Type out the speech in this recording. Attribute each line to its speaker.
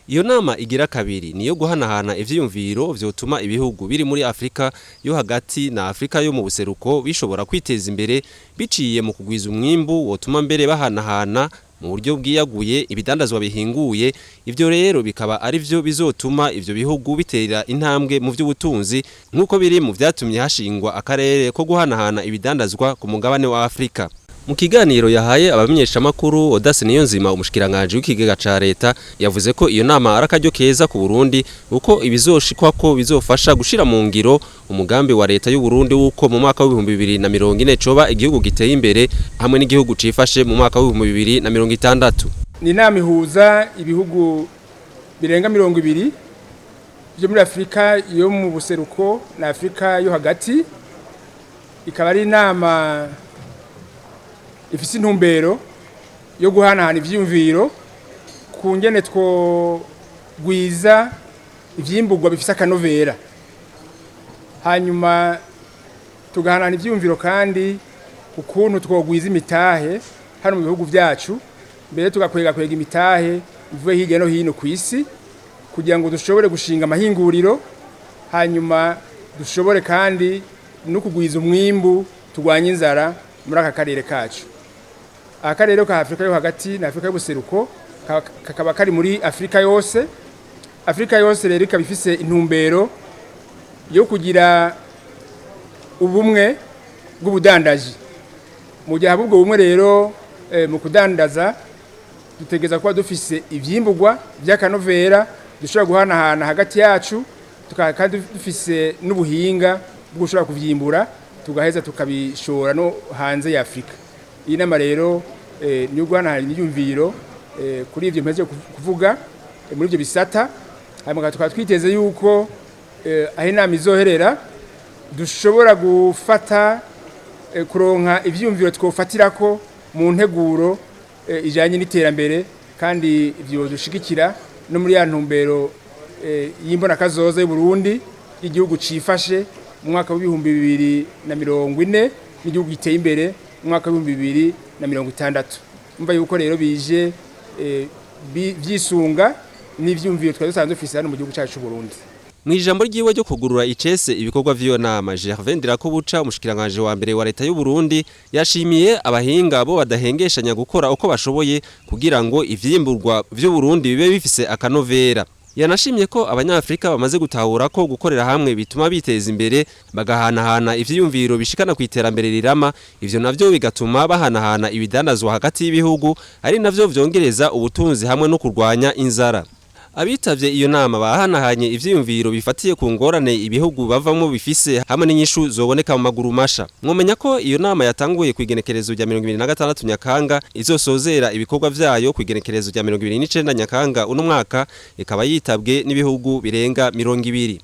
Speaker 1: Iyo nama igira kabiri niyo guhanahana ivyiyumviro vyotuma ibihugu biri muri Afrika yo hagati na Afrika yo mu buseruko bishobora kwiteza imbere biciye mu kugwiza umwimbu wotuma mbere bahanahana mu buryo bwiyaguye ibidandazwa bihinguye. Ivyo rero bikaba ari vyo bizotuma ivyo bihugu bitera intambwe mu vy'ubutunzi nkuko biri mu vyatumye hashingwa akarere ko guhanahana ibidandazwa ku mugabane wa Afrika. Mu kiganiro yahaye abamenyesha makuru Odase Niyonzima umushikiranganje w'ikigega ca leta yavuze ko iyo nama arakaryo keza ku Burundi uko ibizoshikwa ko bizofasha gushira mu ngiro umugambi wa leta y'u Burundi uko mu mwaka wa 2040 coba igihugu giteye imbere hamwe n'igihugu cifashe mu mwaka wa 2060.
Speaker 2: Ni nama ihuza ibihugu birenga 20 byo muri Afrika yo mu buseruko na Afrika yo hagati. Ikaba ari nama ifise intumbero yo guhanahana ivyiyumviro ku ngene two gwiza ivyimburwa bifise akanovera, hanyuma tugahanahana ivyiyumviro kandi ukuntu twogwiza imitahe hano mu bihugu vyacu, mbere tugakwega imitahe ivuye hirya no hino ku isi kugira ngo dushobore gushinga amahinguriro, hanyuma dushobore kandi no kugwiza umwimbu turwanya inzara muri aka karere kacu. Akarere ka Afrika yo hagati na Afrika y'ubuseruko kakaba kari muri Afrika yose. Afrika yose rero ikabifise intumbero yo kugira ubumwe bw'ubudandaji. Mu gihe ubwo bumwe rero mu kudandaza dutegeza kuba dufise ivyimburwa by'akanovera dushobora guhanahana hagati yacu, tukaba dufise n'ubuhinga bwo gushobora kuvyimbura tugaheza tukabishora no hanze ya Afrika. Iyi nama rero niyo guhanahana ivyiyumviro kuri ivyo mpeze kuvuga muri ivyo bisata, hanyuma tukaba twiteze yuko aho inama izoherera dushobora gufata kuronka ivyiyumviro twofatirako mu nteguro ijanye n'iterambere, kandi ivyo dushigikira no muri ya ntumbero y'imbona kazoza y'u Burundi igihugu cifashe mu mwaka wa 2040 n'igihugu giteye imbere mu mwaka wa 2060. Umva yuko rero bije vyisunga n'ivyumviro twasanzwe dufise hano mu gihugu cyacu Burundi.
Speaker 1: Mwijambo ryiwe ryo kugurura icese ibikorwa vy'iyo nama, Gervais Ndirakobuca umushikiranganje wa mbere wa leta y'u Burundi yashimiye abahinga bo badahengeshanya gukora uko bashoboye kugira ngo ivyimburwa vy'u Burundi bibe bifise akanovera. Yanashimye ko abanyafrika bamaze gutahura ko gukorera hamwe bituma biteza imbere bagahanahana ivyiyumviro bishikana ku iterambere rirama. Ivyo navyo bigatuma bahanahana ibidandazwa hagati y'ibihugu, ari navyo vyongereza ubutunzi hamwe no kurwanya inzara. Abitavye iyo nama bahanahanye ivyiyumviro bifatiye ku ngorane ibihugu bavamo bifise hamwe n'inyishu zoboneka mu maguru masha. Mwomenya ko iyo nama yatanguye kwigenekerezo rya 2026 Nyakanga, izosozera ibikorwa vyayo kwigenekerezo rya 2029 Nyakanga uno mwaka, ikaba yitabwe n'ibihugu birenga 20.